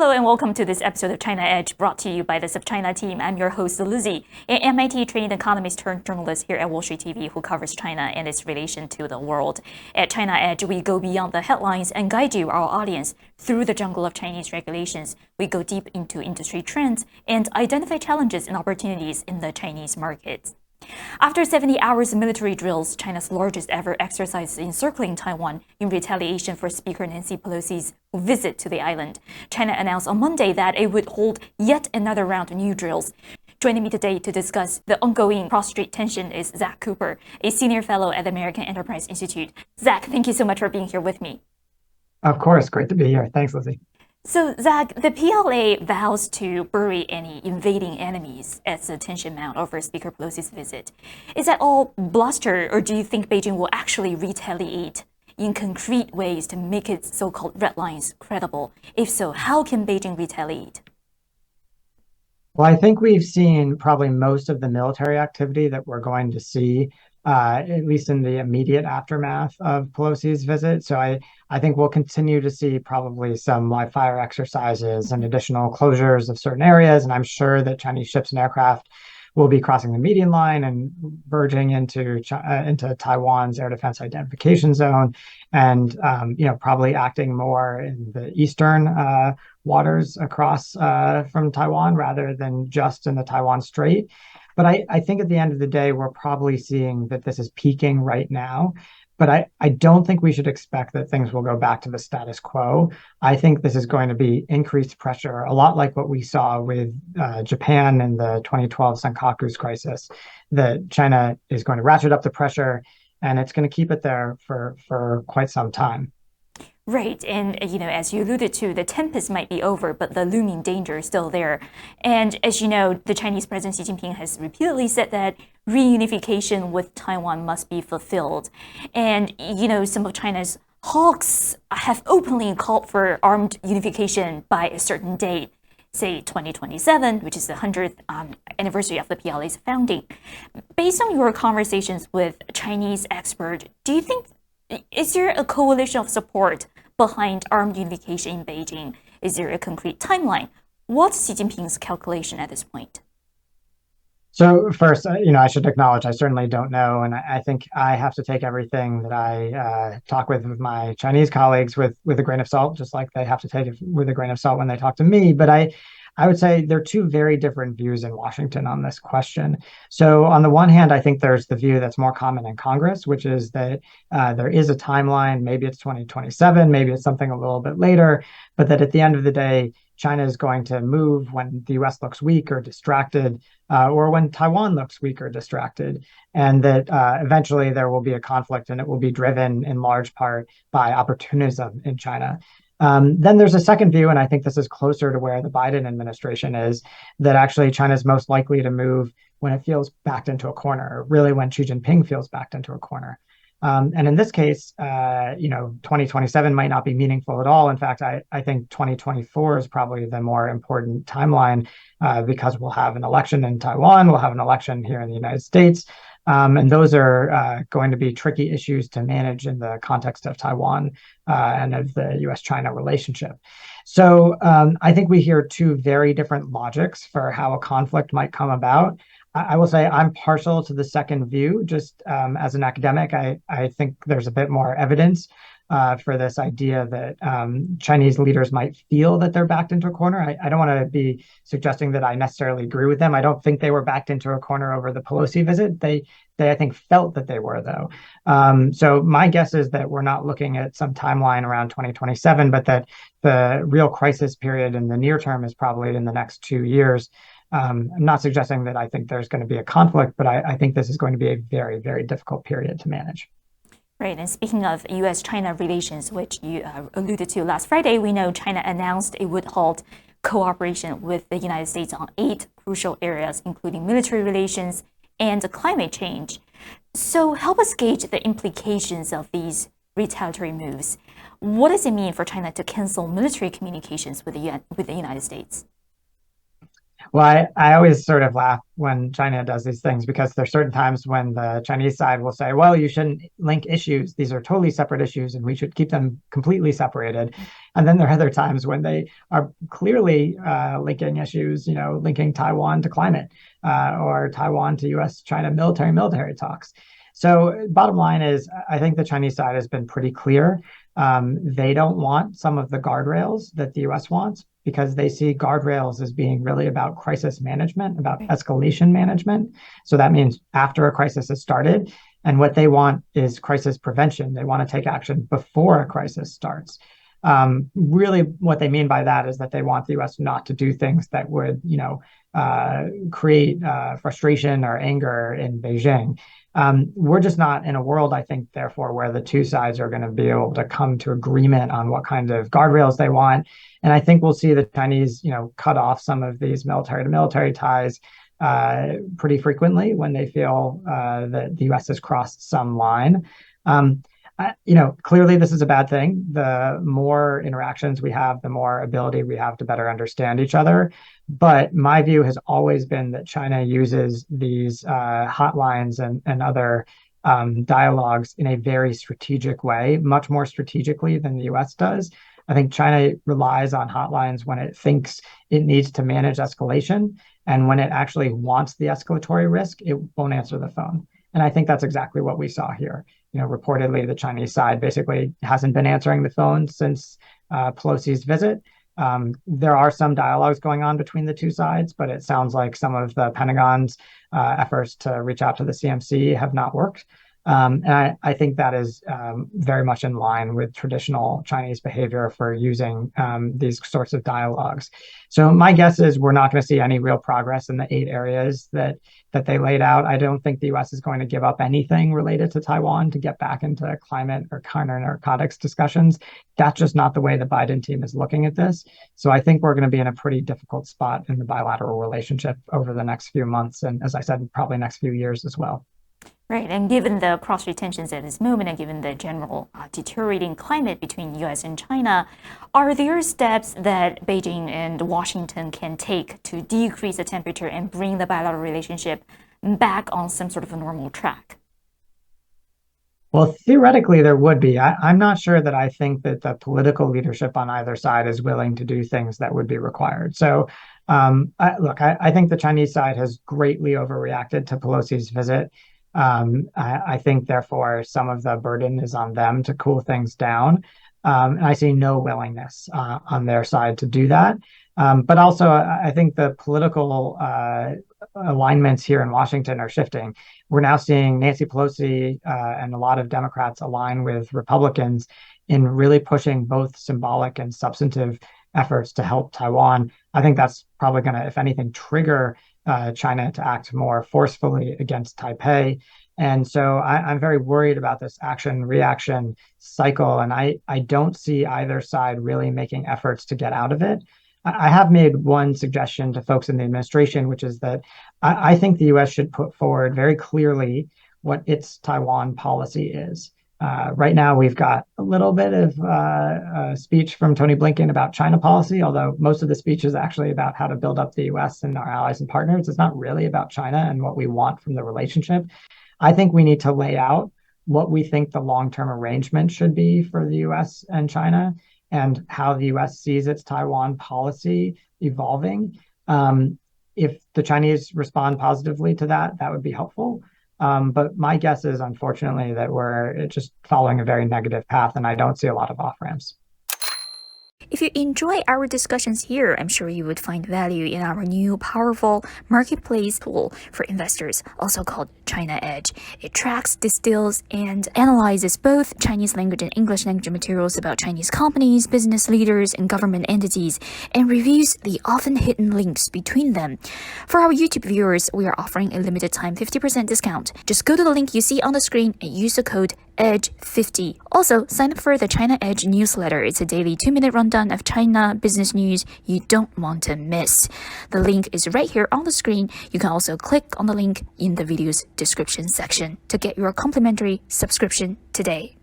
Hello and welcome to this episode of China Edge, brought to you by the SupChina team. I'm your host, Lizzi, an MIT-trained economist turned journalist here at Wall Street TV who covers China and its relation to the world. At China Edge, we go beyond the headlines and guide you, our audience, through the jungle of Chinese regulations. We go deep into industry trends and identify challenges and opportunities in the Chinese markets. After 70 hours of military drills, China's largest ever exercise encircling Taiwan in retaliation for Speaker Nancy Pelosi's visit to the island, China announced on Monday that it would hold yet another round of new drills. Joining me today to discuss the ongoing cross-strait tension is Zack Cooper, a senior fellow at the American Enterprise Institute. Zack, thank you so much for being here with me. Of course, great to be here. Thanks, Lizzie. So, Zack, the PLA vows to bury any invading enemies as the tension mounts over Speaker Pelosi's visit. Is that all bluster, or do you think Beijing will actually retaliate in concrete ways to make its so-called red lines credible? If so, how can Beijing retaliate? Well, I think we've seen probably most of the military activity that we're going to see, at least in the immediate aftermath of Pelosi's visit. So I think we'll continue to see probably some live fire exercises and additional closures of certain areas. And I'm sure that Chinese ships and aircraft will be crossing the median line and verging into Taiwan's air defense identification zone, and probably acting more in the eastern waters across from Taiwan rather than just in the Taiwan Strait. But I think at the end of the day, we're probably seeing that this is peaking right now. But I don't think we should expect that things will go back to the status quo. I think this is going to be increased pressure, a lot like what we saw with Japan in the 2012 Senkaku's crisis, that China is going to ratchet up the pressure, and it's going to keep it there for quite some time. Right, and as you alluded to, the tempest might be over, but the looming danger is still there. And as you know, the Chinese President Xi Jinping has repeatedly said that reunification with Taiwan must be fulfilled. And some of China's hawks have openly called for armed unification by a certain date, say 2027, which is the 100th anniversary of the PLA's founding. Based on your conversations with Chinese experts, do you think is there a coalition of support behind armed unification in Beijing? Is there a concrete timeline? What's Xi Jinping's calculation at this point? So first, I should acknowledge I certainly don't know, and I think I have to take everything that I talk with my Chinese colleagues with a grain of salt, just like they have to take it with a grain of salt when they talk to me. But I would say there are two very different views in Washington on this question. So on the one hand, I think there's the view that's more common in Congress, which is that there is a timeline. Maybe it's 2027, maybe it's something a little bit later, but that at the end of the day, China is going to move when the US looks weak or distracted, or when Taiwan looks weak or distracted, and that eventually there will be a conflict, and it will be driven in large part by opportunism in China. Then there's a second view, and I think this is closer to where the Biden administration is, that actually China is most likely to move when it feels backed into a corner, or really when Xi Jinping feels backed into a corner. And in this case, 2027 might not be meaningful at all. In fact, I think 2024 is probably the more important timeline because we'll have an election in Taiwan, we'll have an election here in the United States. And those are going to be tricky issues to manage in the context of Taiwan and of the US-China relationship. So I think we hear two very different logics for how a conflict might come about. I will say I'm partial to the second view. Just as an academic, I think there's a bit more evidence for this idea that Chinese leaders might feel that they're backed into a corner. I don't want to be suggesting that I necessarily agree with them. I don't think they were backed into a corner over the Pelosi visit. They I think felt that they were, though. So my guess is that we're not looking at some timeline around 2027, but that the real crisis period in the near term is probably in the next 2 years. I'm not suggesting that I think there's going to be a conflict, but I think this is going to be a very, very difficult period to manage. Right, and speaking of US-China relations, which you alluded to last Friday, we know China announced it would halt cooperation with the United States on 8 crucial areas, including military relations and climate change. So help us gauge the implications of these retaliatory moves. What does it mean for China to cancel military communications with the United States? Well, I always sort of laugh when China does these things because there's certain times when the Chinese side will say, well, you shouldn't link issues. These are totally separate issues and we should keep them completely separated. And then there are other times when they are clearly linking issues, linking Taiwan to climate or Taiwan to US-China military talks. So bottom line is, I think the Chinese side has been pretty clear. They don't want some of the guardrails that the US wants because they see guardrails as being really about crisis management, about escalation management. So that means after a crisis has started, and what they want is crisis prevention. They want to take action before a crisis starts. Really, what they mean by that is that they want the U.S. not to do things that would, create frustration or anger in Beijing. We're just not in a world, I think, therefore, where the two sides are going to be able to come to agreement on what kind of guardrails they want. And I think we'll see the Chinese, cut off some of these military to military ties pretty frequently when they feel that the U.S. has crossed some line. Clearly this is a bad thing. The more interactions we have, the more ability we have to better understand each other. But my view has always been that China uses these hotlines and other dialogues in a very strategic way, much more strategically than the US does. I think China relies on hotlines when it thinks it needs to manage escalation. And when it actually wants the escalatory risk, it won't answer the phone. And I think that's exactly what we saw here. Reportedly, the Chinese side basically hasn't been answering the phone since Pelosi's visit. There are some dialogues going on between the two sides, but it sounds like some of the Pentagon's efforts to reach out to the CMC have not worked. And I think that is very much in line with traditional Chinese behavior for using these sorts of dialogues. So my guess is we're not going to see any real progress in the 8 areas that they laid out. I don't think the U.S. is going to give up anything related to Taiwan to get back into climate or counter-narcotics discussions. That's just not the way the Biden team is looking at this. So I think we're going to be in a pretty difficult spot in the bilateral relationship over the next few months. And as I said, probably next few years as well. Right, and given the cross-strait tensions at this moment and given the general deteriorating climate between US and China, are there steps that Beijing and Washington can take to decrease the temperature and bring the bilateral relationship back on some sort of a normal track? Well, theoretically, there would be. I'm not sure that I think that the political leadership on either side is willing to do things that would be required. So, I think the Chinese side has greatly overreacted to Pelosi's visit. I think, therefore, some of the burden is on them to cool things down. And I see no willingness on their side to do that. But also, I think the political alignments here in Washington are shifting. We're now seeing Nancy Pelosi and a lot of Democrats align with Republicans in really pushing both symbolic and substantive efforts to help Taiwan. I think that's probably going to, if anything, trigger China to act more forcefully against Taipei. And so I'm very worried about this action-reaction cycle, and I don't see either side really making efforts to get out of it. I have made one suggestion to folks in the administration, which is that I think the U.S. should put forward very clearly what its Taiwan policy is. Right now, we've got a little bit of a speech from Tony Blinken about China policy, although most of the speech is actually about how to build up the U.S. and our allies and partners. It's not really about China and what we want from the relationship. I think we need to lay out what we think the long-term arrangement should be for the U.S. and China and how the U.S. sees its Taiwan policy evolving. If the Chinese respond positively to that, that would be helpful. But my guess is, unfortunately, that we're just following a very negative path, and I don't see a lot of off-ramps. If you enjoy our discussions here, I'm sure you would find value in our new powerful marketplace tool for investors, also called China Edge. It tracks, distills, and analyzes both Chinese language and English language materials about Chinese companies, business leaders, and government entities, and reviews the often hidden links between them. For our YouTube viewers, we are offering a limited time 50% discount. Just go to the link you see on the screen and use the code EDGE50. Also, sign up for the China Edge newsletter. It's a daily 2-minute rundown of China business news you don't want to miss. The link is right here on the screen. You can also click on the link in the video's description section to get your complimentary subscription today.